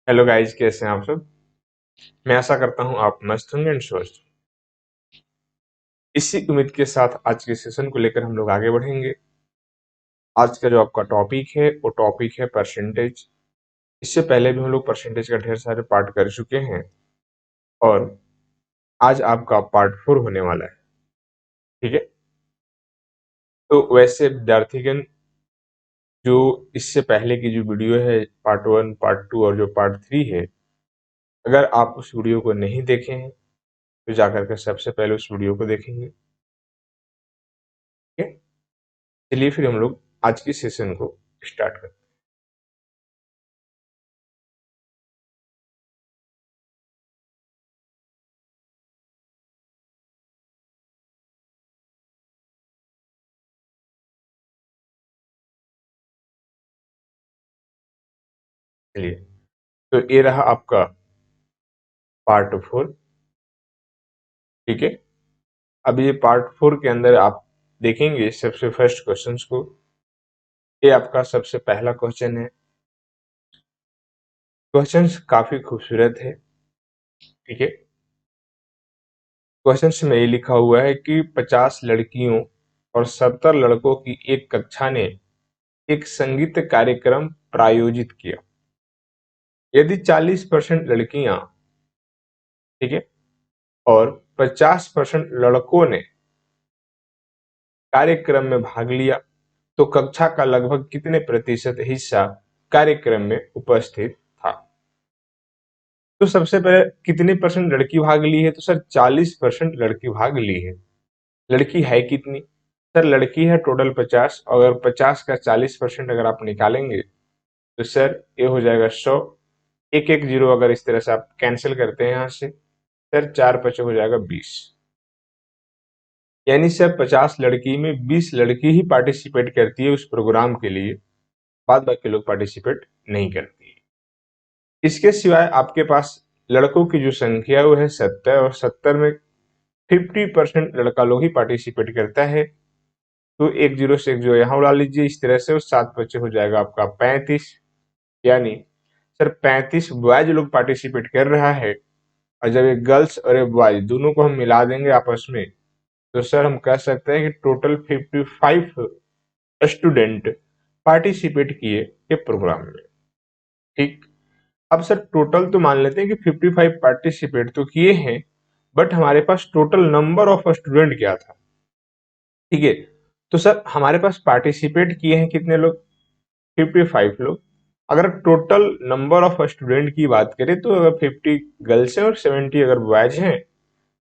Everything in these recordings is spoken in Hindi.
हेलो गाइज, कैसे हैं आप सब। मैं आशा करता हूं आप मस्त होंगे एंड स्वस्थ। इसी उम्मीद के साथ आज के सेशन को लेकर हम लोग आगे बढ़ेंगे। आज का जो आपका टॉपिक है वो टॉपिक है परसेंटेज। इससे पहले भी हम लोग परसेंटेज का ढेर सारे पार्ट कर चुके हैं और आज आपका पार्ट 4 होने वाला है। ठीक है, तो वैसे विद्यार्थीगण, जो इससे पहले की जो वीडियो है पार्ट 1 पार्ट 2 और जो पार्ट 3 है, अगर आप उस वीडियो को नहीं देखे हैं तो जाकर के सबसे पहले उस वीडियो को देखेंगे। ठीक है, चलिए फिर हम लोग आज की सेशन को स्टार्ट करते हैं। चलिए, तो ये रहा आपका पार्ट 4। ठीक है, अब ये पार्ट 4 के अंदर आप देखेंगे सबसे फर्स्ट क्वेश्चंस को। ये आपका सबसे पहला क्वेश्चन है। क्वेश्चंस काफी खूबसूरत है। ठीक है, क्वेश्चंस में ये लिखा हुआ है कि 50 लड़कियों और 70 लड़कों की एक कक्षा ने एक संगीत कार्यक्रम प्रायोजित किया। यदि 40% लड़कियां, ठीक है, और 50% लड़कों ने कार्यक्रम में भाग लिया तो कक्षा का लगभग कितने प्रतिशत हिस्सा कार्यक्रम में उपस्थित था। तो सबसे पहले कितने परसेंट लड़की भाग ली है, तो सर 40% लड़की भाग ली है। लड़की है कितनी, सर लड़की है टोटल 50। अगर 50 का 40% अगर आप निकालेंगे तो सर ये हो जाएगा 100। एक एक जीरो अगर इस तरह से आप कैंसिल करते हैं यहाँ से, सर 4 पचे हो जाएगा 20। यानी सर 50 लड़की में 20 लड़की ही पार्टिसिपेट करती है उस प्रोग्राम के लिए, बाद बाकी लोग पार्टिसिपेट नहीं करती है। इसके सिवाय आपके पास लड़कों की जो संख्या है वो है 70 और 70 में 50% लड़का लोग ही पार्टिसिपेट करता है। तो एक जीरो से एक जीरो यहाँ उड़ा लीजिए इस तरह से, और 7 बच्चे हो जाएगा आपका 35। यानी सर 35 बॉयज लोग पार्टिसिपेट कर रहा है। और जब ये गर्ल्स और ये बॉयज दोनों को हम मिला देंगे आपस में, तो सर हम कह सकते हैं कि टोटल 55 स्टूडेंट पार्टिसिपेट किए ये प्रोग्राम में। ठीक, अब सर टोटल तो मान लेते हैं कि 55 पार्टिसिपेट तो किए हैं, बट हमारे पास टोटल नंबर ऑफ स्टूडेंट क्या था। ठीक है, तो सर हमारे पास पार्टिसिपेट किए हैं कितने लोग, 55 लोग। अगर टोटल नंबर ऑफ स्टूडेंट की बात करें तो अगर 50 गर्ल्स हैं और 70 अगर बॉयज हैं,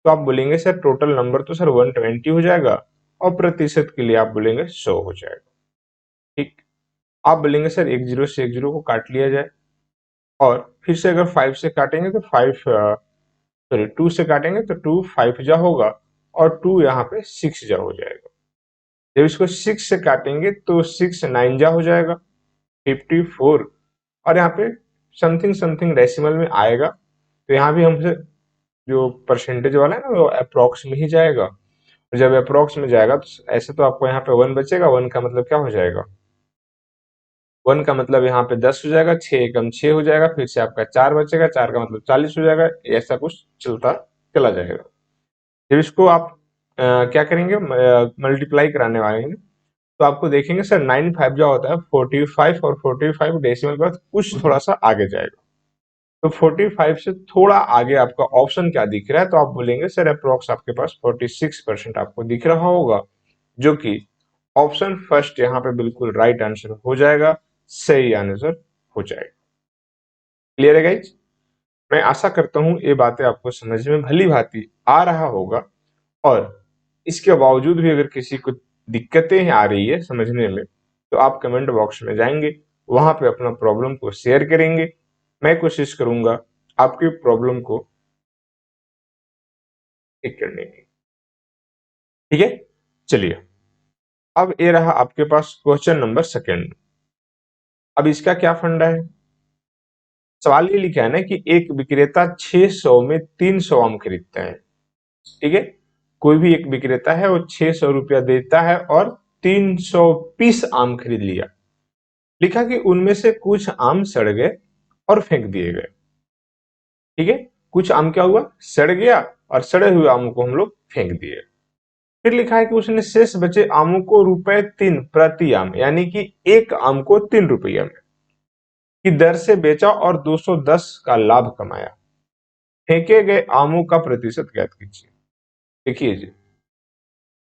तो आप बोलेंगे सर टोटल नंबर तो सर 120 हो जाएगा, और प्रतिशत के लिए आप बोलेंगे 100 हो जाएगा। ठीक, आप बोलेंगे सर एक जीरो से एक जीरो को काट लिया जाए, और फिर से अगर 5 से काटेंगे तो 5, सॉरी 2 से काटेंगे तो 2 5 जा होगा, और 2 यहाँ पे 6 जा हो जाएगा। जब इसको 6 से काटेंगे तो 6 9 जा हो जाएगा 54, और यहाँ पे समथिंग समथिंग डेसिमल में आएगा, तो यहाँ भी हमसे जो परसेंटेज वाला है ना वो अप्रोक्स में ही जाएगा। और जब अप्रोक्स में जाएगा तो ऐसे तो आपको यहाँ पे 1 बचेगा। 1 का मतलब क्या हो जाएगा, 1 का मतलब यहाँ पे 10 हो जाएगा, 6 एकम 6 हो जाएगा, फिर से आपका 4 बचेगा, 4 का मतलब 40 हो जाएगा। ऐसा कुछ चलता चला जाएगा। जब इसको आप क्या करेंगे, मल्टीप्लाई कराने वाले हैं, तो आपको देखेंगे सर 9 5 जो होता है 45, और 45 डेसिमल के बाद कुछ थोड़ा सा आगे जाएगा। तो 45 से थोड़ा आगे आपका ऑप्शन क्या दिख रहा है, तो आप बोलेंगे सर अप्रोक्स आपके पास 46% आपको दिख रहा होगा, जो कि ऑप्शन फर्स्ट यहाँ पे बिल्कुल राइट आंसर हो जाएगा, सही आंसर हो जाएगा। क्लियर है गाइज। मैं आशा करता हूं ये बातें आपको समझ में भली भांति आ रहा होगा, और इसके बावजूद भी अगर किसी को दिक्कतें आ रही है समझने में, तो आप कमेंट बॉक्स में जाएंगे, वहां पे अपना प्रॉब्लम को शेयर करेंगे। मैं कोशिश करूंगा आपकी प्रॉब्लम को ठीक करने की। ठीक है, चलिए, अब ये रहा आपके पास क्वेश्चन नंबर सेकंड। अब इसका क्या फंडा है, सवाल ये लिखा है ना कि एक विक्रेता 600 में 300 आम खरीदता है। ठीक है, कोई भी एक विक्रेता है वो 600 रुपया देता है और 300 पीस आम खरीद लिया। लिखा कि उनमें से कुछ आम सड़ गए और फेंक दिए गए। ठीक है, कुछ आम क्या हुआ, सड़ गया और सड़े हुए आमों को हम लोग फेंक दिए। फिर लिखा है कि उसने शेष बचे आमों को ₹3 प्रति आम यानी कि एक आम को 3 रुपये में की दर से बेचा और 210 का लाभ कमाया। फेंके गए आमों का प्रतिशत ज्ञात कीजिए। देखिए जी,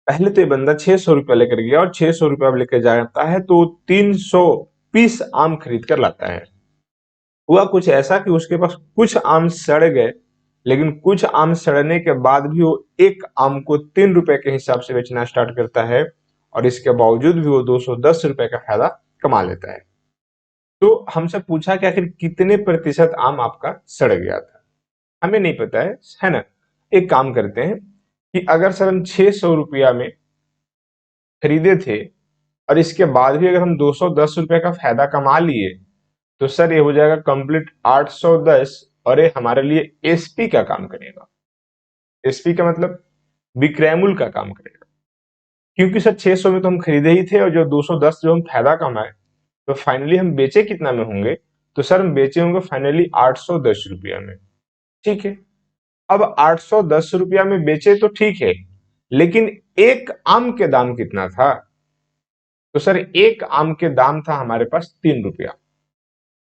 पहले तो ये बंदा 600 रुपया लेकर गया और 600 रुपया लेकर जाता है तो 300 पीस आम खरीद कर लाता है। हुआ कुछ ऐसा कि उसके पास कुछ आम सड़ गए, लेकिन कुछ आम सड़ने के बाद भी वो एक आम को 3 रुपए के हिसाब से बेचना स्टार्ट करता है और इसके बावजूद भी वो 210 रुपए का फायदा कमा लेता है। तो हमसे पूछा कि आखिर कितने प्रतिशत आम आपका सड़ गया था, हमें नहीं पता है ना। एक काम करते हैं कि अगर सर हम 600 रुपया में खरीदे थे और इसके बाद भी अगर हम 210 रुपए का फायदा कमा लिए तो सर ये हो जाएगा कंप्लीट 810 और ये हमारे लिए एसपी का काम करेगा। एसपी का मतलब विक्रय मूल्य का काम करेगा, क्योंकि सर 600 में तो हम खरीदे ही थे और जो 210 जो हम फायदा कमाए तो फाइनली हम बेचे कितना में होंगे, तो सर हम बेचे होंगे फाइनली 810 रुपया में। ठीक है, अब 810 रुपया में बेचे तो ठीक है, लेकिन एक आम के दाम कितना था, तो सर एक आम के दाम था हमारे पास 3 रुपया।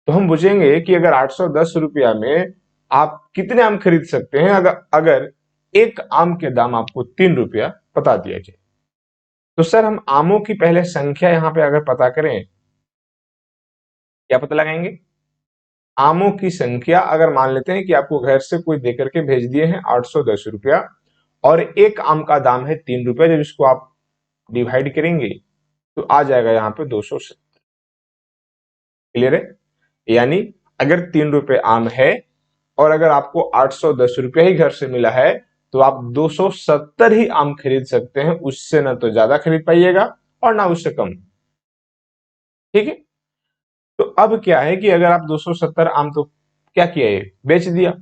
तो हम पूछेंगे कि अगर 810 रुपया में आप कितने आम खरीद सकते हैं, अगर एक आम के दाम आपको 3 रुपया बता दिया जाए, तो सर हम आमों की पहले संख्या यहां पे अगर पता करें, क्या पता लगाएंगे, आमों की संख्या अगर मान लेते हैं कि आपको घर से कोई देकर के भेज दिए हैं 810 रुपया और एक आम का दाम है 3 रुपया, जब इसको आप डिवाइड करेंगे तो आ जाएगा यहाँ पे 270। क्लियर है, यानी अगर 3 रुपए आम है और अगर आपको 810 रुपया ही घर से मिला है तो आप 270 ही आम खरीद सकते हैं, उससे ना तो ज्यादा खरीद पाइएगा और ना उससे कम। ठीक है, तो अब क्या है कि अगर आप 270 आम तो क्या किया, ये बेच दिया।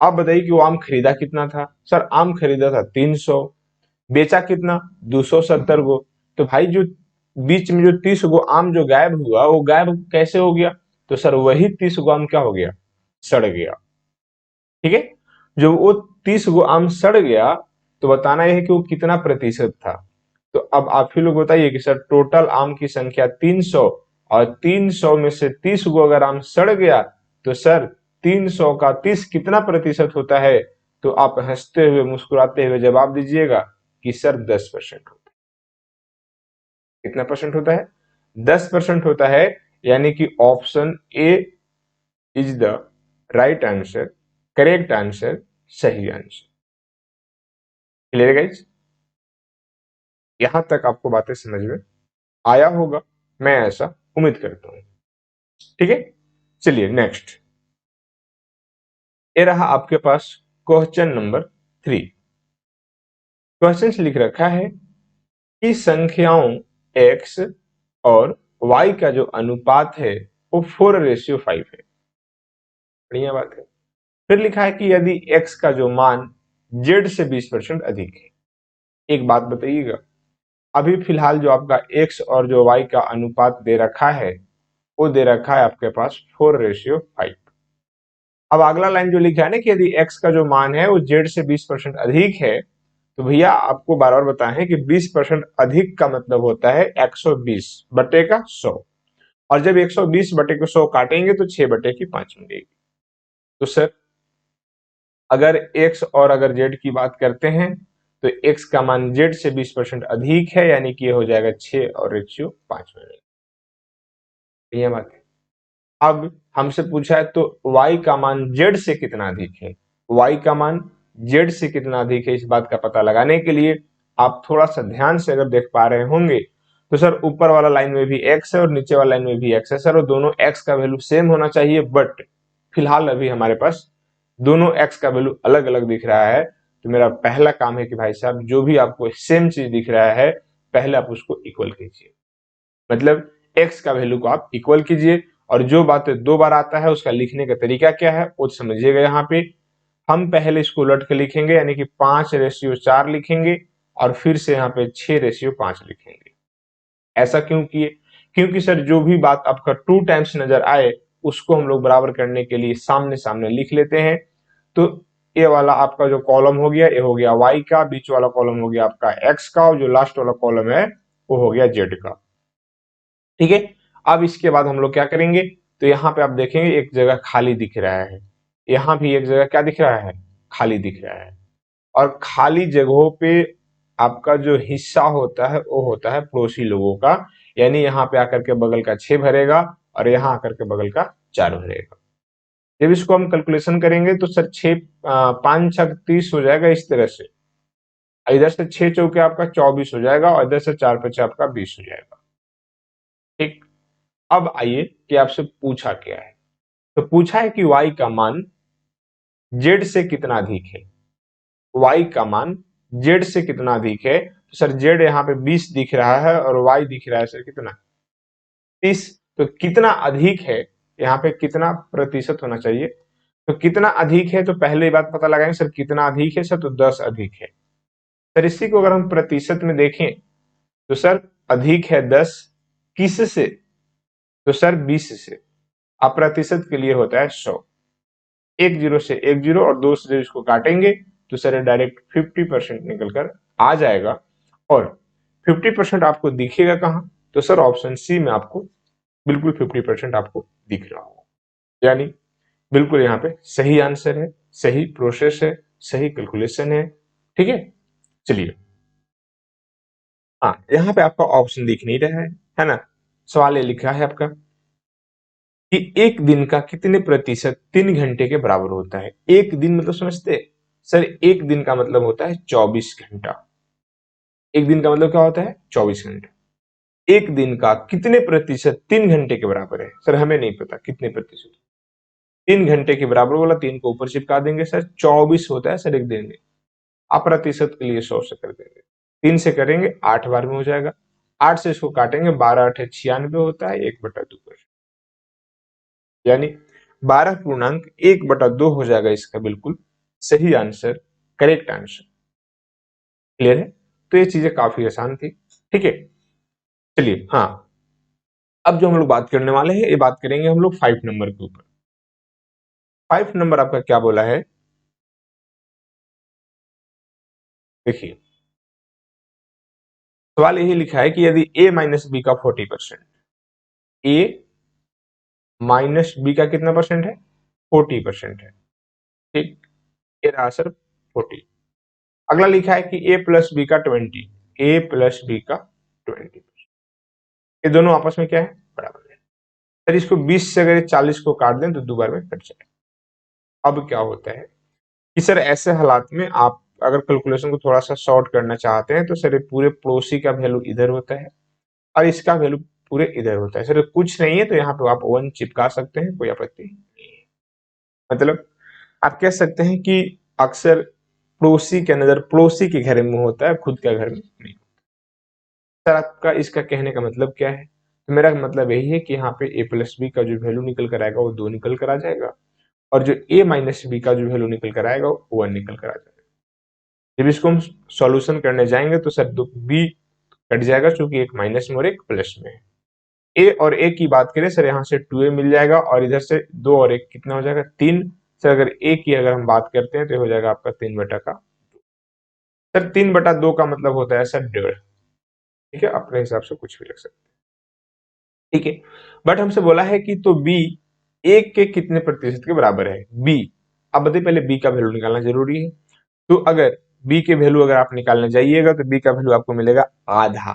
आप बताइए कि वो आम खरीदा कितना था, सर आम खरीदा था 300, बेचा कितना 270 गो। तो भाई जो बीच में जो 30 गो आम जो गायब हुआ वो गायब कैसे हो गया, तो सर वही 30 गो आम क्या हो गया, सड़ गया। ठीक है, जो वो 30 गो आम सड़ गया तो बताना यह है कि वो कितना प्रतिशत था। तो अब आप ही लोग बताइए कि सर टोटल आम की संख्या 300 और 300 में से 30 गो अगर आम सड़ गया तो सर 300 का 30 कितना प्रतिशत होता है, तो आप हंसते हुए मुस्कुराते हुए जवाब दीजिएगा कि सर 10% होता है। कितना परसेंट होता है, 10% होता है, यानी कि option A is the right answer, correct answer, सही आंसर। क्लियर गाइज, यहां तक आपको बातें समझ में आया होगा, मैं ऐसा उम्मीद करता हूं। ठीक है, चलिए नेक्स्ट, ये रहा आपके पास क्वेश्चन नंबर 3। क्वेश्चन लिख रखा है कि संख्याओं x और y का जो अनुपात है वो 4:5 है। बढ़िया बात है। फिर लिखा है कि यदि x का जो मान z से 20% अधिक है। एक बात बताइएगा, अभी फिलहाल जो आपका x और जो y का अनुपात दे रखा है वो दे रखा है आपके पास 4:5। अब अगला लाइन जो लिखा है ना कि यदि x का जो मान है वो z से 20% अधिक है, तो भैया आपको बार बार बताएं कि 20% अधिक का मतलब होता है 120 बटे का 100, और जब 120 बटे को 100 काटेंगे तो 6 बटे की 5 मिलेगी। तो सर अगर x और अगर z की बात करते हैं तो x का मान z से 20% अधिक है, यानी कि ये हो जाएगा 6 और रेशियो 5 में। ये बात है। अब हमसे पूछा है तो y का मान z से कितना अधिक है, y का मान z से कितना अधिक है, इस बात का पता लगाने के लिए आप थोड़ा सा ध्यान से अगर देख पा रहे होंगे तो सर ऊपर वाला लाइन में भी x है और नीचे वाला लाइन में भी x है सर, और दोनों x का वैल्यू सेम होना चाहिए, बट फिलहाल अभी हमारे पास दोनों x का वैल्यू अलग अलग दिख रहा है। तो मेरा पहला काम है कि भाई साहब जो भी आपको सेम चीज दिख रहा है पहले आप उसको इक्वल कीजिए, मतलब x का वैल्यू को आप इक्वल कीजिए, और जो बातें 2 बार आता है उसका लिखने का तरीका क्या है वो समझिएगा। यहाँ पे हम पहले इसको उलट के लिखेंगे, यानी कि 5:4 लिखेंगे और फिर से यहाँ पे 6:5 लिखेंगे। ऐसा क्यों किए, क्योंकि सर जो भी बात आपका 2 टाइम्स नजर आए उसको हम लोग बराबर करने के लिए सामने सामने लिख लेते हैं। तो ये वाला आपका जो कॉलम हो गया, ये हो गया y का, बीच वाला कॉलम हो गया आपका x का, और जो लास्ट वाला कॉलम है वो हो गया z का। ठीक है, अब इसके बाद हम लोग क्या करेंगे, तो यहाँ पे आप देखेंगे एक जगह खाली दिख रहा है, यहाँ भी एक जगह क्या दिख रहा है, खाली दिख रहा है। और खाली जगहों पे आपका जो हिस्सा होता है वो होता है पड़ोसी लोगों का, यानी यहाँ पे आकर के बगल का 6 भरेगा और यहाँ आकर के बगल का 4 भरेगा। जब इसको हम कैलकुलेशन करेंगे तो सर 5 × 30 हो जाएगा इस तरह से, इधर से 6 चौके आपका 24 हो जाएगा और इधर से 4 5 आपका 20 हो जाएगा। ठीक, अब आइए कि आपसे पूछा क्या है, तो पूछा है कि y का मान z से कितना अधिक है। y का मान z से कितना अधिक है, तो सर z यहाँ पे 20 दिख रहा है और y दिख रहा है सर कितना, 30। तो कितना अधिक है, यहाँ पे कितना प्रतिशत होना चाहिए, तो कितना अधिक है, तो पहले ही बात पता लगाएंगे सर कितना अधिक है, सर तो 10 अधिक है। सर इसी को अगर हम प्रतिशत में देखें तो सर अधिक है 10 किस से, तो सर 20 से। अब प्रतिशत के लिए होता है 100, एक जीरो से एक जीरो और दो से इसको काटेंगे तो सर डायरेक्ट 50% निकल कर आ जाएगा। और 50% आपको दिखेगा कहाँ, तो सर ऑप्शन सी में आपको बिल्कुल 50% आपको दिख रहा होगा, यानी बिल्कुल यहाँ पे सही आंसर है, सही प्रोसेस है, सही कैलकुलेशन है। ठीक है, चलिए हाँ, यहाँ पे आपका ऑप्शन दिख नहीं रहा है ना। सवाल ये लिखा है आपका कि एक दिन का कितने प्रतिशत 3 घंटे के बराबर होता है। एक दिन मतलब समझते हैं? सर एक दिन का मतलब होता है 24 घंटा। एक दिन का मतलब क्या होता है, 24 घंटा। एक दिन का कितने प्रतिशत 3 घंटे के बराबर है, सर हमें नहीं पता कितने प्रतिशत। 3 घंटे के बराबर बोला, 3 को ऊपर चिपका देंगे सर, 24 होता है सर एक दिन में। आप प्रतिशत के लिए 100 से कर देंगे, 3 से करेंगे 8 बार में हो जाएगा, 8 से इसको काटेंगे 12 8 96 होता है, 1/2, यानी 12.1/2 हो जाएगा इसका बिल्कुल सही आंसर, करेक्ट आंसर। क्लियर है, तो ये चीजें काफी आसान थी। ठीक है, चलिए हाँ, अब जो हम लोग बात करने वाले हैं, ये बात करेंगे हम लोग 5 नंबर के ऊपर। 5 नंबर आपका क्या बोला है, देखिए सवाल यही लिखा है कि यदि a माइनस बी का 40%, a माइनस बी का कितना परसेंट है, 40% है। ठीक, ये रहा सर 40। अगला लिखा है कि a प्लस बी का 20, a प्लस बी का 20, ये दोनों आपस में क्या है, बराबर है। सर इसको 20 से अगर 40 को काट दें तो 2 बार में कट जाए। अब क्या होता है कि सर ऐसे हालात में आप अगर कैलकुलेशन को थोड़ा सा शॉर्ट करना चाहते हैं तो सर ये पूरे पड़ोसी का वैल्यू इधर होता है और इसका वैल्यू पूरे इधर होता है। सर कुछ नहीं है तो यहाँ पे आप 1 चिपका सकते हैं, कोई आपत्ति नहीं है। मतलब आप कह सकते हैं कि अक्सर पड़ोसी के नजर पड़ोसी के घर में होता है, खुद के घर में नहीं। सर आपका इसका कहने का मतलब क्या है, तो मेरा मतलब यही है कि यहाँ पे a प्लस बी का जो वैल्यू निकल कर आएगा वो 2 निकल कर आ जाएगा और जो a माइनस बी का जो वैल्यू निकल कर आएगा वो 1 निकल कर आ जाएगा। जब इसको हम सॉल्यूशन करने जाएंगे तो सर बी कट जाएगा क्योंकि एक माइनस में और एक प्लस में है। ए और ए की बात करें सर, यहाँ से 2a मिल जाएगा और इधर से 2 और 1 कितना हो जाएगा, 3। सर अगर ए की अगर हम बात करते हैं तो हो जाएगा आपका 3 बटा का, सर 3/2 का मतलब होता है सर 1.5। ठीक है, अपने हिसाब से कुछ भी रख सकते हैं। ठीक है, बट हमसे बोला है कि तो बी एक के कितने प्रतिशत के बराबर है, बी। अब बताइए, पहले बी का वैल्यू निकालना जरूरी है। तो अगर बी के वैल्यू अगर आप निकालने जाइएगा तो बी का वैल्यू आपको मिलेगा आधा।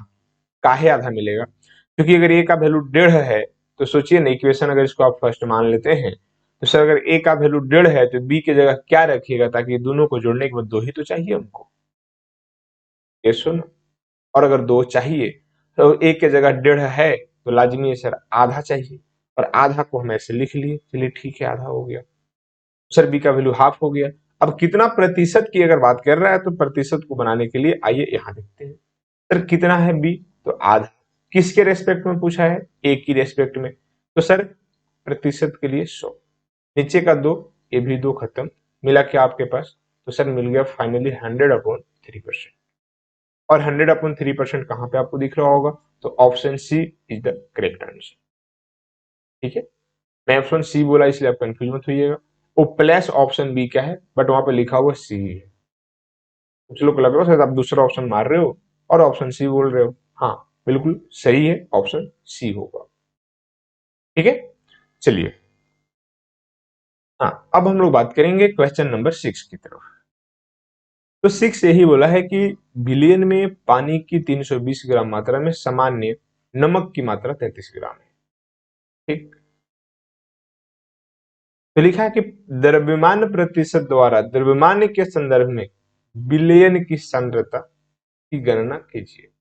काहे आधा मिलेगा, क्योंकि अगर ए का वैल्यू 1.5 है तो सोचिए ना, इक्वेशन अगर इसको आप फर्स्ट मान लेते हैं तो सर अगर ए का वैल्यू 1.5 है तो बी की जगह क्या रखिएगा, ताकि दोनों को जोड़ने के बाद 2 ही तो चाहिए हमको, ये सुनो। और अगर 2 चाहिए तो एक की जगह 1.5 है तो लाजमी है सर आधा चाहिए, और आधा को हम ऐसे लिख लिए, चलिए ठीक है आधा हो गया। सर बी का वैल्यू हाफ हो गया। अब कितना प्रतिशत की अगर बात कर रहा है तो प्रतिशत को बनाने के लिए आइए यहां देखते हैं। सर कितना है बी, तो आधा। किसके रेस्पेक्ट में पूछा है, ए की रेस्पेक्ट में, तो सर प्रतिशत के लिए 100। नीचे का 2, ये भी 2 खत्म, मिला क्या आपके पास, तो सर मिल गया फाइनली 100/3%। और 100/3% कहां पे आपको दिख रहा होगा, तो option C is the correct answer. ठीक है, मैं ऑप्शन सी बोला इसलिए आप कंफ्यूज मत होइएगा। वो प्लस ऑप्शन बी क्या है, बट वहां पे लिखा हुआ सी है। कुछ लोग को लग रहा है शायद आप दूसरा ऑप्शन मार रहे हो और ऑप्शन सी बोल रहे हो। हाँ, बिल्कुल सही है, ऑप्शन सी होगा। ठीक है, चलिए। हाँ, अब हम लोग बात करेंगे क्वेश्चन नंबर 6 की तरफ। तो 6 यही बोला है कि बिलियन में पानी की 320 ग्राम मात्रा में सामान्य नमक की मात्रा 33 ग्राम है। ठीक, तो लिखा है कि द्रव्यमान प्रतिशत द्वारा द्रव्यमान के संदर्भ में बिलियन की सांद्रता की गणना कीजिए।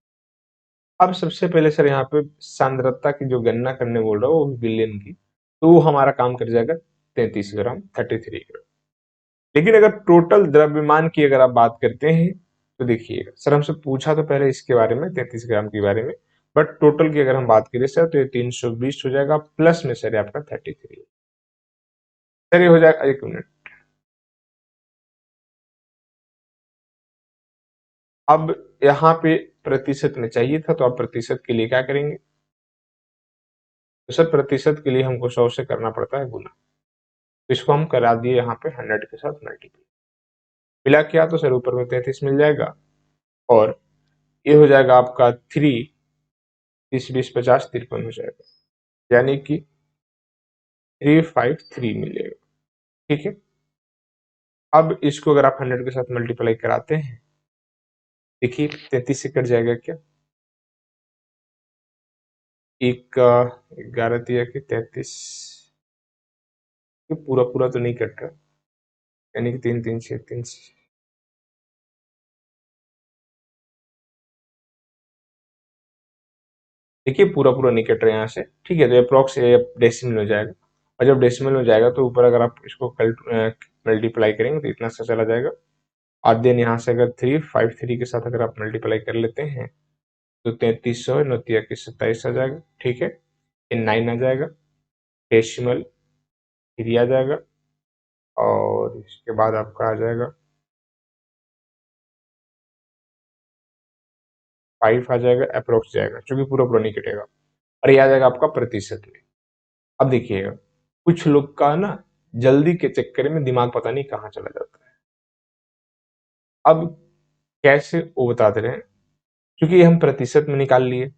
अब सबसे पहले सर यहाँ पे सांद्रता की जो गणना करने बोल रहा हूँ वो बिलियन की, तो वो हमारा काम कर जाएगा 33 ग्राम, 33 ग्राम। लेकिन अगर टोटल द्रव्यमान की अगर आप बात करते हैं तो देखिएगा सर, हमसे पूछा तो पहले इसके बारे में 33 ग्राम के बारे में, बट टोटल की अगर हम बात करें सर तो ये 320 हो जाएगा, प्लस में सर आपका 33। सर ये हो जाएगा, एक मिनट। अब यहाँ पे प्रतिशत में चाहिए था तो आप प्रतिशत के लिए क्या करेंगे, तो सर प्रतिशत के लिए हमको 100 से करना पड़ता है गुना। तो इसको हम करा दिए यहाँ पे 100 के साथ मल्टीप्लाई, मिला किया तो सर ऊपर में 33 मिल जाएगा, और ये हो जाएगा आपका 3, 30, 20, 50, 53 हो जाएगा, यानी कि 353 मिलेगा। ठीक है, अब इसको अगर आप 100 के साथ मल्टीप्लाई कराते हैं, देखिए 33 से कट जाएगा क्या, एक 11 की 33, पूरा पूरा तो नहीं कट रहा, यानी कि 3, 3, 6, 3। देखिए पूरा पूरा नहीं कट रहा है यहाँ से। ठीक है, तो अप्रोक्स डेसिमल हो जाएगा, और जब डेसिमल हो जाएगा तो ऊपर अगर आप इसको मल्टीप्लाई करेंगे तो इतना सा चला जाएगा। और देन यहाँ से अगर 353 के साथ अगर आप मल्टीप्लाई कर लेते हैं तो 3300 नौतिया की 27 आ जाएगा। ठीक है, ये 9 आ जाएगा, डेसिमल 3 आ जाएगा, और इसके बाद आपका आ जाएगा 5 आ जाएगा, अप्रोक्स जाएगा क्योंकि पूरा पूरा नहीं कटेगा, और ये आ जाएगा आपका प्रतिशत में। अब देखिएगा, कुछ लोग का ना जल्दी के चक्कर में दिमाग पता नहीं कहाँ चला जाता है। अब कैसे वो बता दे रहे हैं, क्योंकि ये हम प्रतिशत में निकाल लिए।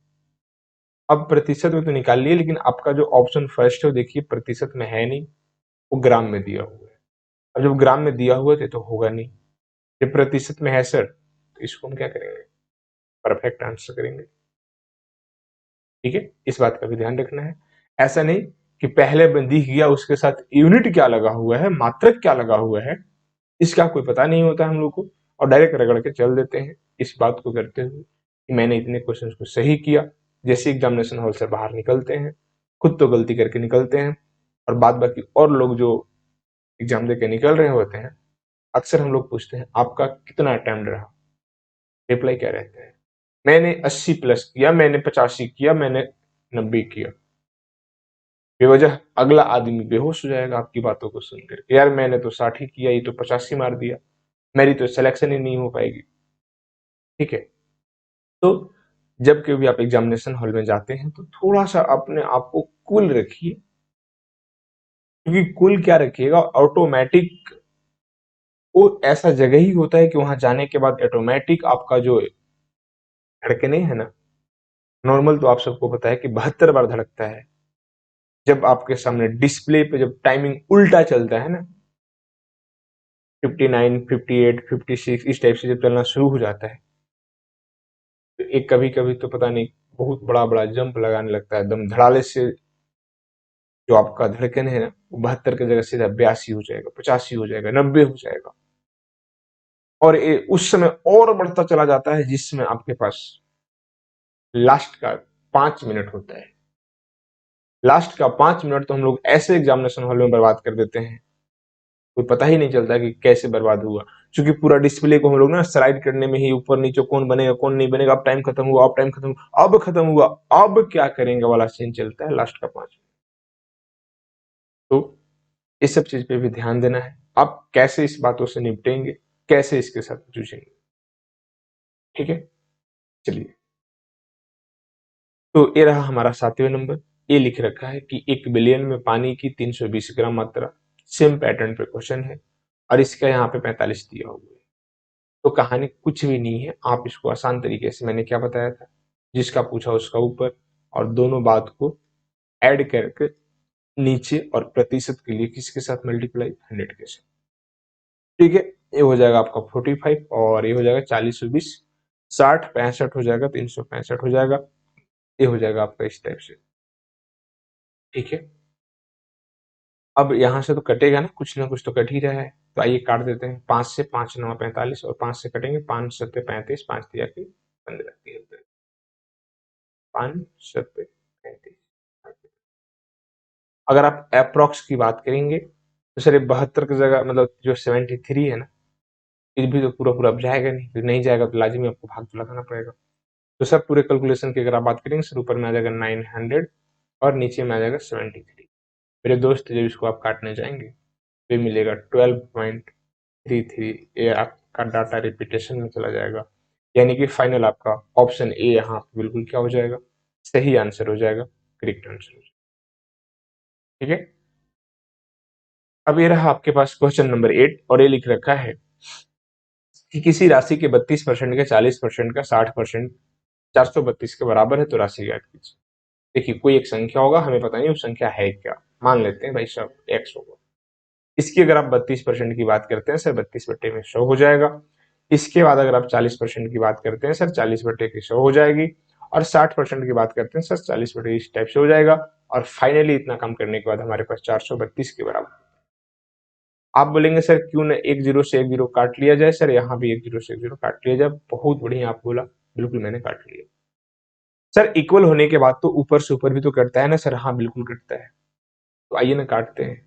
अब प्रतिशत में तो निकाल लिए, लेकिन आपका जो ऑप्शन फर्स्ट है वो देखिए प्रतिशत में है नहीं, वो ग्राम में दिया हुआ है। अब जब ग्राम में दिया हुआ है तो होगा नहीं, जब प्रतिशत में है सर तो इसको हम क्या करेंगे, परफेक्ट आंसर करेंगे। ठीक है, इस बात का भी ध्यान रखना है। ऐसा नहीं कि पहले में दिख गया उसके साथ यूनिट क्या लगा हुआ है, मात्रक क्या लगा हुआ है, इसका कोई पता नहीं होता हम लोग को, और डायरेक्ट रगड़ के चल देते हैं। इस बात को करते हुए कि मैंने इतने क्वेश्चन को सही किया, जैसे एग्जामिनेशन हॉल से बाहर निकलते हैं खुद तो गलती करके निकलते हैं, और बाद बाकी और लोग जो एग्जाम दे के निकल रहे होते हैं, अक्सर हम लोग पूछते हैं आपका कितना अटेम्प्ट रहा, रिप्लाई क्या रहता है, मैंने 80 प्लस किया, मैंने 85 किया, मैंने 90 किया। बेवजह अगला आदमी बेहोश हो जाएगा आपकी बातों को सुनकर, यार मैंने तो 60 ही किया, ये तो 85 मार दिया, मेरी तो सिलेक्शन ही नहीं हो पाएगी। ठीक है, तो जब कभी आप एग्जामिनेशन हॉल में जाते हैं तो थोड़ा सा अपने आप को कूल रखिए, क्योंकि कूल क्या रखिएगा, ऑटोमेटिक वो ऐसा जगह ही होता है कि वहां जाने के बाद ऑटोमेटिक आपका जो धड़कने है ना, नॉर्मल तो आप सबको पता है कि 72 बार धड़कता है। जब आपके सामने डिस्प्ले पे जब टाइमिंग उल्टा चलता है ना, 59, 58, 56 इस टाइप से जब चलना शुरू हो जाता है, तो एक कभी कभी तो पता नहीं बहुत बड़ा बड़ा जंप लगाने लगता है एकदम धड़ाले से। जो आपका धड़कन है ना, वो 72 की जगह सीधा 82 हो जाएगा, 85 हो जाएगा, 90 हो जाएगा, और ये उस समय और बढ़ता चला जाता है जिसमें आपके पास लास्ट का 5 मिनट होता है। लास्ट का 5 मिनट तो हम लोग ऐसे एग्जामिनेशन हॉल में बर्बाद कर देते हैं, कोई पता ही नहीं चलता कि कैसे बर्बाद हुआ, क्योंकि पूरा डिस्प्ले को हम लोग ना स्लाइड करने में ही ऊपर नीचे कौन बनेगा कौन नहीं बनेगा, अब टाइम खत्म हुआ, अब टाइम खत्म हुआ, अब खत्म हुआ, अब क्या करेंगे वाला सीन चलता है लास्ट का 5 मिनट। तो इस सब चीज पे भी ध्यान देना है, आप कैसे इस बातों से निपटेंगे, कैसे इसके साथ जूझेंगे। ठीक है, चलिए, तो ये रहा हमारा 7वें नंबर। ये लिख रखा है कि 1 बिलियन में पानी की 320 ग्राम मात्रा, सेम पैटर्न पे क्वेश्चन है और इसका यहाँ पे 45 दिया हुआ है। तो कहानी कुछ भी नहीं है, आप इसको आसान तरीके से, मैंने क्या बताया था, जिसका पूछा उसका ऊपर और दोनों बात को ऐड करके नीचे और प्रतिशत के लिए किसके साथ मल्टीप्लाई, 100 के साथ। ठीक है, ये हो जाएगा आपका 45 और ये हो जाएगा 40/20, 60 65 हो जाएगा, 365 हो जाएगा, ये हो जाएगा आपका इस टाइप से। ठीक है, अब यहां से तो कटेगा ना कुछ तो कट ही रहा है, तो आइए काट देते हैं। 5 से 5 9 45 और 5 से कटेंगे, 5 7 35, 5 दिया कि 15 दिया, 5 7 35। अगर आप अप्रोक्स की बात करेंगे तो सर ये 72 की जगह मतलब जो 73 है ना, ये भी तो पूरा पूरा अब जाएगा नहीं, फिर नहीं जाएगा तो लाजिमी आपको भाग तो लगाना पड़ेगा। तो सर पूरे कैलकुलेशन की अगर आप बात करेंगे सर, ऊपर में आ जाएगा 900 और नीचे में आ जाएगा 73। मेरे दोस्त जब इसको आप काटने जाएंगे तो मिलेगा 12.33। ये आपका डाटा रिपीटेशन में चला जाएगा, यानी कि फाइनल आपका ऑप्शन ए यहाँ पे बिल्कुल क्या हो जाएगा, सही आंसर हो जाएगा, करेक्ट आंसर हो जाएगा। ठीक है, अब ये रहा आपके पास क्वेश्चन नंबर 8 और ये लिख रखा है कि किसी राशि के 32% का 40% का 60% 432 के बराबर है, तो राशि ज्ञात कीजिए। देखिए कोई एक संख्या होगा, हमें पता नहीं वो संख्या है क्या, मान लेते हैं भाई साहब एक्स होगा। इसकी अगर आप 32% की बात करते हैं सर, 32/100 हो जाएगा। इसके बाद अगर आप 40% की बात करते हैं सर, 40/100 हो जाएगी। और 60% की बात करते हैं सर, 40/, इस टाइप से हो जाएगा। और फाइनली इतना कम करने के बाद हमारे पास 432 के बराबर। आप बोलेंगे सर क्यों ना एक जीरो से एक जीरो काट लिया जाए, सर यहाँ भी एक जीरो से एक जीरो काट लिया जाए। बहुत बढ़िया आप बोला, बिल्कुल मैंने काट लिया। सर इक्वल होने के बाद तो ऊपर से ऊपर भी तो कटता है ना सर, हाँ बिल्कुल कटता है। तो आइए ना काटते हैं।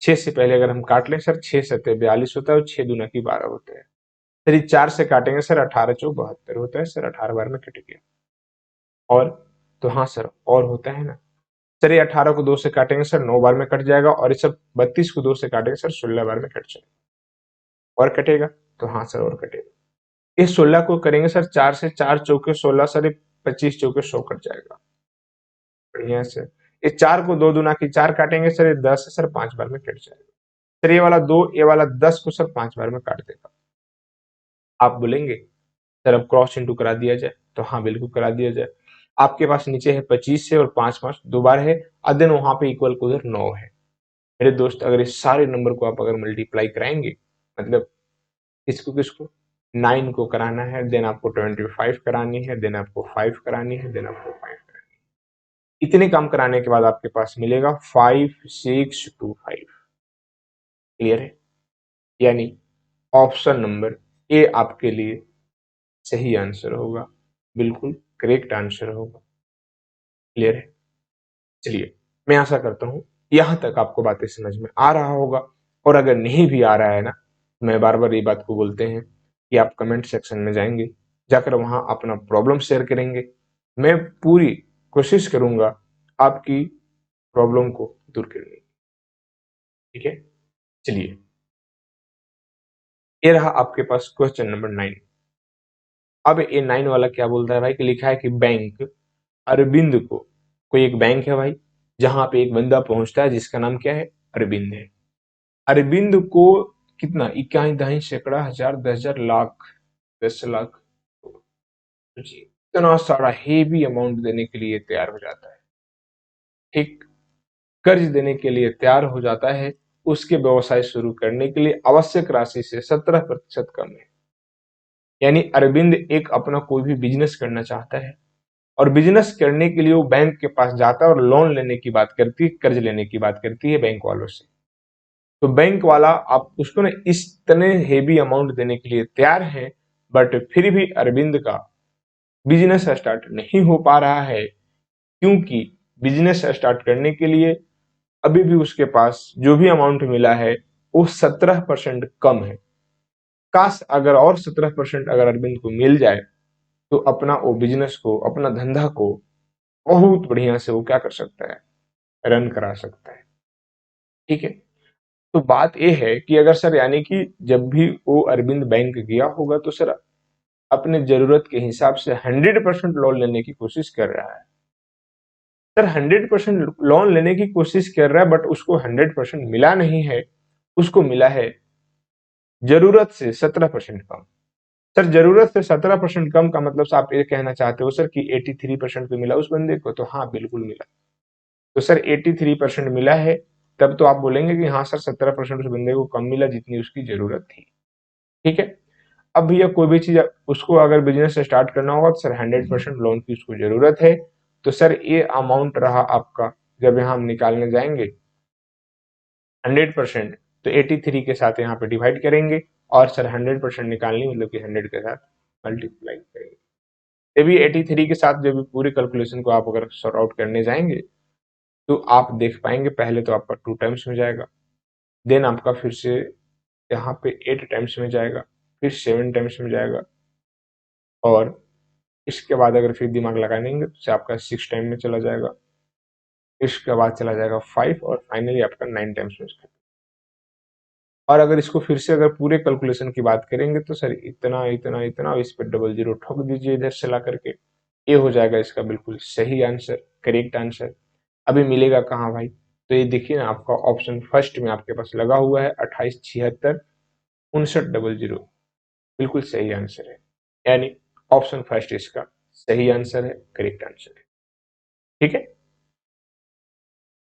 6 से पहले अगर हम काट लें सर, 6 7 42 होता है और 6 दूना की 12 होता है। सर ये 4 से काटेंगे सर, 18 चौक 72 होता है सर, 18 बार में कट गया। और तो हाँ सर और होता है ना सर, ये 18 को 2 से काटेंगे सर, 9 बार में कट जाएगा। और ये सब 32 को 2 से काटेंगे सर, 16 बार में कट जाएगा। और कटेगा, तो हाँ सर और कटेगा। इस 16 को करेंगे सर 4 से, 4 चौके 16 सर, ये 25 चौके 100 कट जाएगा। बढ़िया सर। इस 4 को 2 दूना की 4 काटेंगे सर, ये 10 है सर, 5 बार में कट जाएगा। सर ये वाला 2, ये वाला 10 को सर 5 बार में काट देगा। आप बोलेंगे सर अब क्रॉस इंटू करा दिया जाए, तो हाँ बिल्कुल करा दिया जाए। आपके पास नीचे है 25 से और 5 5 दो बार है, अदन वहां पे इक्वल को उधर 9 है। मेरे दोस्त अगर इस सारे नंबर को आप अगर मल्टीप्लाई कराएंगे, मतलब किसको किसको, 9 को कराना है, देन आपको 25 करानी है, देन आपको 5 करानी है, देन आपको 5 करानी है। इतने काम कराने के बाद आपके पास मिलेगा 5625। क्लियर है, यानी ऑप्शन नंबर ए आपके लिए सही आंसर होगा, बिल्कुल करेक्ट आंसर होगा। क्लियर है, चलिए मैं आशा करता हूं यहां तक आपको बातें समझ में आ रहा होगा। और अगर नहीं भी आ रहा है ना, मैं बार बार ये बात को बोलते हैं कि आप कमेंट सेक्शन में जाएंगे, जाकर वहां अपना प्रॉब्लम शेयर करेंगे। मैं पूरी कोशिश करूंगा आपकी प्रॉब्लम को दूर करने की। ठीक है, चलिए ये रहा आपके पास क्वेश्चन नंबर 9। अब ये 9 वाला क्या बोलता है भाई, कि लिखा है कि बैंक अरविंद को, कोई एक बैंक है भाई जहां पे एक बंदा पहुंचता है जिसका नाम क्या है, अरविंद है। अरविंद को कितना, इक्यासी दहाई सैकड़ा हजार 10,000 लाख 10 लाख, इतना सारा हेवी अमाउंट देने के लिए तैयार हो जाता है। ठीक, कर्ज देने के लिए तैयार हो जाता है। उसके व्यवसाय शुरू करने के लिए आवश्यक राशि से 17% कम है। यानी अरविंद एक अपना कोई भी बिजनेस करना चाहता है और बिजनेस करने के लिए वो बैंक के पास जाता है और लोन लेने की बात करती है, कर्ज लेने की बात करती है बैंक वालों से। तो बैंक वाला आप उसको ना इस इतने हेवी अमाउंट देने के लिए तैयार है, बट फिर भी अरविंद का बिजनेस स्टार्ट नहीं हो पा रहा है, क्योंकि बिजनेस स्टार्ट करने के लिए अभी भी उसके पास जो भी अमाउंट मिला है वो 17% कम है। काश अगर और 17% अगर अरविंद को मिल जाए तो अपना वो बिजनेस को, अपना धंधा को बहुत बढ़िया से वो क्या कर सकता है, रन करा सकता है। ठीक है, तो बात यह है कि अगर सर, यानी कि जब भी वो अरविंद बैंक गया होगा तो सर अपने जरूरत के हिसाब से 100% लोन लेने की कोशिश कर रहा है। सर 100% लोन लेने की कोशिश कर रहा है बट उसको 100% मिला नहीं है, उसको मिला है जरूरत से 17% कम। सर जरूरत से 17% कम का मतलब आप ये कहना चाहते हो सर कि 83% पे मिला उस बंदे को? तो हाँ बिल्कुल मिला। तो सर 83% मिला है, तब तो आप बोलेंगे कि हाँ सर 17% उस बंदे को कम मिला जितनी उसकी जरूरत थी। ठीक है। अब भैया कोई भी चीज उसको अगर बिजनेस स्टार्ट करना होगा तो सर 100% लोन की उसको जरूरत है। तो सर ये अमाउंट रहा आपका, जब यहाँ हम निकालने जाएंगे 100%, तो 83 के साथ यहाँ पे डिवाइड करेंगे और सर 100% निकालनी मतलब कि 100 के साथ मल्टीप्लाई करेंगे। जब ये 83 के साथ जब पूरी कैलकुलेशन को आप अगर सॉर्ट आउट करने जाएंगे तो आप देख पाएंगे पहले तो आपका 2 टाइम्स में जाएगा, देन आपका फिर से यहाँ पे 8 टाइम्स में जाएगा, फिर 7 टाइम्स में जाएगा, और इसके बाद अगर फिर दिमाग लगाएंगे तो आपका 6 टाइम में चला जाएगा, इसके बाद चला जाएगा 5 और फाइनली आपका 9 टाइम्स में। और अगर इसको फिर से अगर पूरे कैलकुलेशन की बात करेंगे तो सर इतना इतना इतना, इस पर डबल जीरो ठोक दीजिए इधर से ला करके, ये हो जाएगा इसका बिल्कुल सही आंसर, करेक्ट आंसर। अभी मिलेगा कहाँ भाई? तो ये देखिए ना, आपका ऑप्शन फर्स्ट में आपके पास लगा हुआ है 2876 5900, बिल्कुल सही आंसर है। यानी ऑप्शन फर्स्ट इसका सही आंसर है, करेक्ट आंसर है। ठीक है,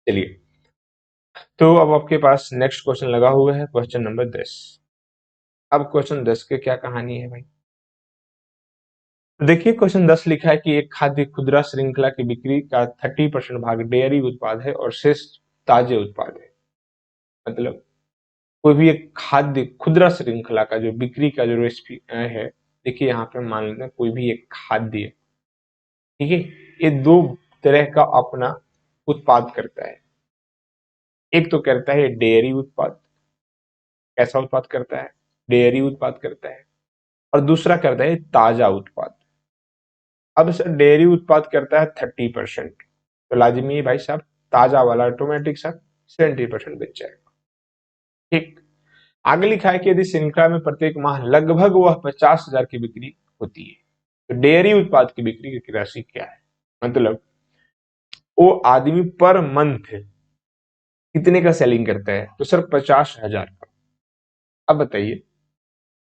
चलिए। तो अब आपके पास नेक्स्ट क्वेश्चन लगा हुआ है, क्वेश्चन नंबर 10। अब क्वेश्चन 10 के क्या कहानी है भाई? देखिए क्वेश्चन 10 लिखा है कि एक खाद्य खुदरा श्रृंखला की बिक्री का 30% भाग डेयरी उत्पाद है और शेष ताजे उत्पाद है। मतलब कोई भी एक खाद्य खुदरा श्रृंखला का जो बिक्री का जो रेसिपी है, देखिए यहाँ पे मान लेते हैं कोई भी एक खाद्य, ठीक है, ये दो तरह का अपना उत्पाद करता है। एक तो करता है डेयरी उत्पाद, कैसा उत्पाद करता है? डेयरी उत्पाद करता है। और दूसरा करता है ताजा उत्पाद। अब सर डेयरी उत्पाद करता है 30%, तो लाजिमी है भाई साहब ताजा वाला ऑटोमेटिक सर 70% बेच जाएगा। ठीक। आगे लिखा है कि यदि श्रृंखला में प्रत्येक माह लगभग वह 50,000 की बिक्री होती है, तो डेयरी उत्पाद की बिक्री की राशि क्या है? मतलब वो आदमी पर मंथ कितने का सेलिंग करता है? तो सर 50,000 का। अब बताइए,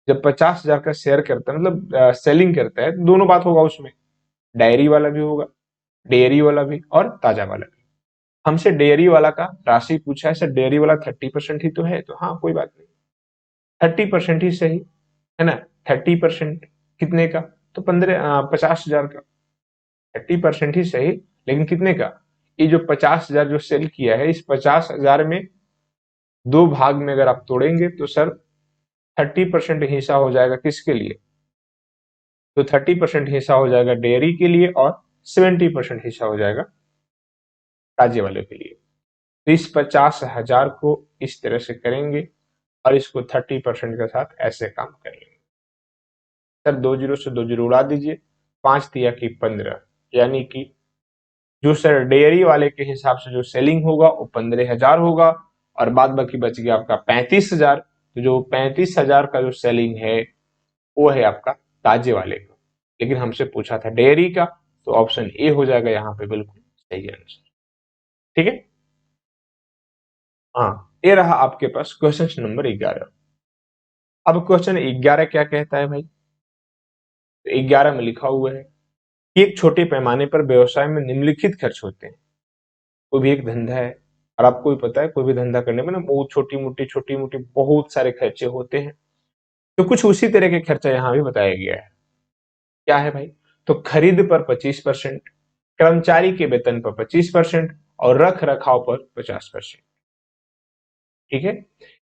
जब 50,000 का शेयर करता है मतलब सेलिंग करता है, तो दोनों बात होगा उसमें, डायरी वाला भी होगा, डेयरी वाला भी और ताजा वाला भी। हमसे डेयरी वाला का राशि पूछा है, सर डेयरी वाला 30% ही तो है, तो हाँ कोई बात नहीं, 30% ही सही है ना। 30% कितने का? तो 50,000 का। 30% ही सही, लेकिन कितने का? ये जो 50,000 जो सेल किया है, इस 50,000 में दो भाग में अगर आप तोड़ेंगे तो सर 30% हिस्सा हो जाएगा किसके लिए? तो 30% हिस्सा हो जाएगा डेयरी के लिए और 70% हिस्सा हो जाएगा ताजे वाले के लिए। तो इस 50,000 को इस तरह से करेंगे और इसको 30% के साथ ऐसे काम कर लेंगे। सर 2 जीरो से 2 जीरो उड़ा दीजिए, 5 तिया की 15, यानी कि जो सर डेयरी वाले के हिसाब से जो सेलिंग होगा वो 15,000 होगा और बाद बाकी बच गया आपका 35,000। तो जो 35,000 का जो सेलिंग है वो है आपका ताजे वाले का, लेकिन हमसे पूछा था डेयरी का, तो ऑप्शन ए हो जाएगा यहाँ पे बिल्कुल सही आंसर। ठीक है। हाँ, ये रहा आपके पास क्वेश्चन नंबर 11। अब क्वेश्चन 11 क्या कहता है भाई? तो 11 में लिखा हुआ है कि एक छोटे पैमाने पर व्यवसाय में निम्नलिखित खर्च होते हैं। कोई भी एक धंधा है और आपको भी पता है कोई भी धंधा करने में ना बहुत छोटी मोटी बहुत सारे खर्चे होते हैं, तो कुछ उसी तरह के खर्चा यहाँ भी बताया गया है। क्या है भाई? तो खरीद पर 25%, कर्मचारी के वेतन पर 25% और रख रखाव पर 50%। ठीक है।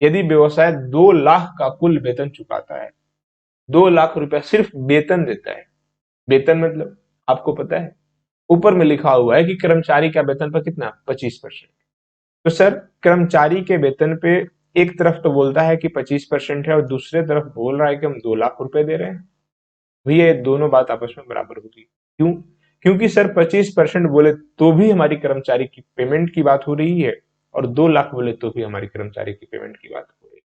यदि व्यवसाय 2 लाख का कुल वेतन चुकाता है, 2 लाख रुपया सिर्फ वेतन देता है, वेतन मतलब आपको पता है ऊपर में लिखा हुआ है कि कर्मचारी का वेतन पर कितना? 25%। तो सर कर्मचारी के वेतन पे एक तरफ तो बोलता है कि 25% है और दूसरे तरफ बोल रहा है कि हम 2 लाख रुपए दे रहे हैं। भैया ये दोनों बात आपस में बराबर होगी। क्यों? क्योंकि सर 25% बोले तो भी हमारी कर्मचारी की पेमेंट की बात हो रही है और 2 लाख बोले तो भी हमारी कर्मचारी की पेमेंट की बात हो रही है।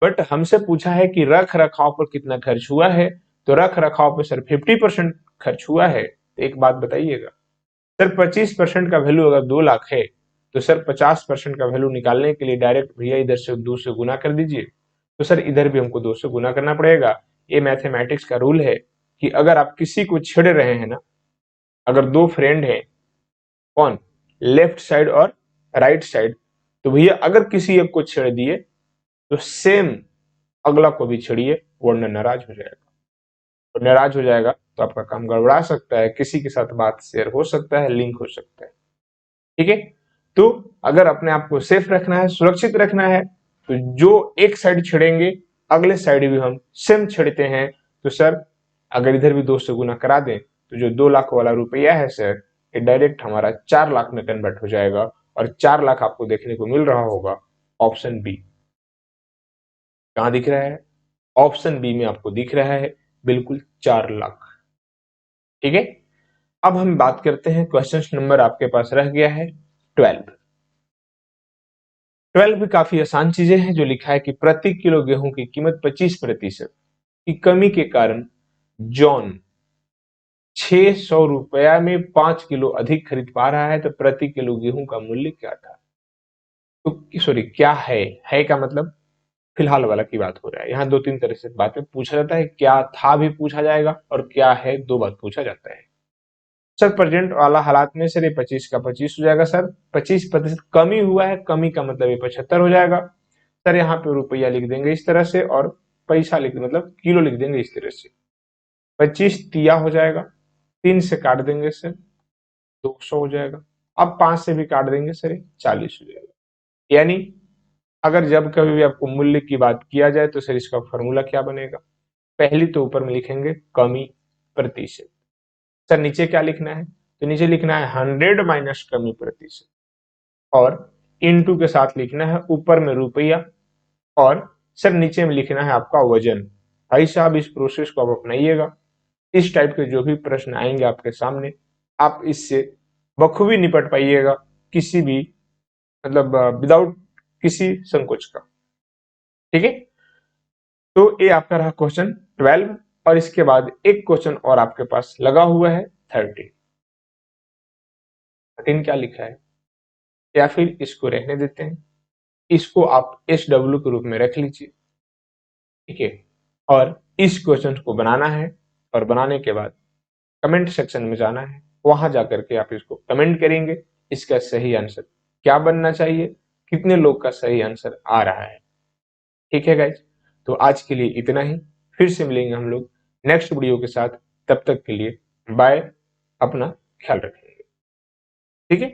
बट हमसे पूछा है कि रख रखाव पर कितना खर्च हुआ है, तो रख रखाव पर सर 50% खर्च हुआ है। तो एक बात बताइएगा, सर 25% का वैल्यू अगर 2 लाख है तो सर 50% का वैल्यू निकालने के लिए डायरेक्ट भैया इधर से 2 से गुना कर दीजिए। तो सर इधर भी हमको 2 से गुना करना पड़ेगा। ये मैथमेटिक्स का रूल है कि अगर आप किसी को छेड़ रहे हैं ना, अगर दो फ्रेंड हैं, कौन, लेफ्ट साइड और राइट साइड, तो भैया अगर किसी एक को छेड़ दिए तो सेम अगला को भी छेड़िए, वरना नाराज हो जाएगा। और नाराज हो जाएगा तो आपका काम गड़बड़ा सकता है, किसी के साथ बात शेयर हो सकता है, लिंक हो सकता है। ठीक है, तो अगर अपने आप को सेफ रखना है, सुरक्षित रखना है, तो जो एक साइड छेड़ेंगे अगले साइड भी हम सेम छेड़ते हैं। तो सर अगर इधर भी 2 से गुना करा दें तो जो 2 लाख वाला रुपया है सर, ये डायरेक्ट हमारा 4 लाख में कन्वर्ट हो जाएगा। और 4 लाख आपको देखने को मिल रहा होगा ऑप्शन बी। कहां दिख रहा है? ऑप्शन बी में आपको दिख रहा है, बिल्कुल 4 लाख। ठीक है, अब हम बात करते हैं, क्वेश्चन नंबर आपके पास रह गया है 12। 12 भी काफी आसान चीजें हैं, जो लिखा है कि प्रति किलो गेहूं की कीमत 25% की कमी के कारण जॉन 600 रुपया में 5 किलो अधिक खरीद पा रहा है, तो प्रति किलो गेहूं का मूल्य क्या था? तो सॉरी, क्या है का मतलब फिलहाल वाला की बात हो रहा है। यहाँ 2-3 तरह से बातें पूछा जाता है, क्या था भी पूछा जाएगा और क्या है 2 बात पूछा जाता है। सर प्रेजेंट वाला हालात में सर ये 25 का 25 हो जाएगा। सर 25% कमी हुआ है, कमी का मतलब ये 75 हो जाएगा। सर यहाँ पे रुपया लिख देंगे इस तरह से, और पैसा लिख मतलब किलो लिख देंगे इस तरह से। 25 तिया हो जाएगा, 3 से काट देंगे सर 200 हो जाएगा। अब 5 से भी काट देंगे सर 40 हो जाएगा। यानी अगर जब कभी भी आपको मूल्य की बात किया जाए तो सर इसका फॉर्मूला क्या बनेगा? पहली तो ऊपर में लिखेंगे कमी प्रतिशत। सर नीचे क्या लिखना है? तो नीचे लिखना है 100 माइनस कमी प्रतिशत, और इनटू के साथ लिखना है ऊपर में रुपया, और सर नीचे में लिखना है आपका वजन। भाई साहब इस प्रोसेस को आप अपनाइएगा। इस टाइप के जो भी प्रश्न आएंगे आपके सामने, आप इससे बखूबी निपट पाइएगा, किसी भी मतलब विदाउट किसी संकोच का। ठीक है, तो ये आपका रहा क्वेश्चन 12, और इसके बाद एक क्वेश्चन और आपके पास लगा हुआ है 13। 13 क्या लिखा है, या फिर इसको रहने देते हैं, इसको आप SW के रूप में रख लीजिए। ठीक है, और इस क्वेश्चन को बनाना है, और बनाने के बाद कमेंट सेक्शन में जाना है, वहां जाकर के आप इसको कमेंट करेंगे इसका सही आंसर क्या बनना चाहिए, कितने लोग का सही आंसर आ रहा है। ठीक है गाइज, तो आज के लिए इतना ही, फिर से मिलेंगे हम लोग नेक्स्ट वीडियो के साथ। तब तक के लिए बाय, अपना ख्याल रखेंगे। ठीक है।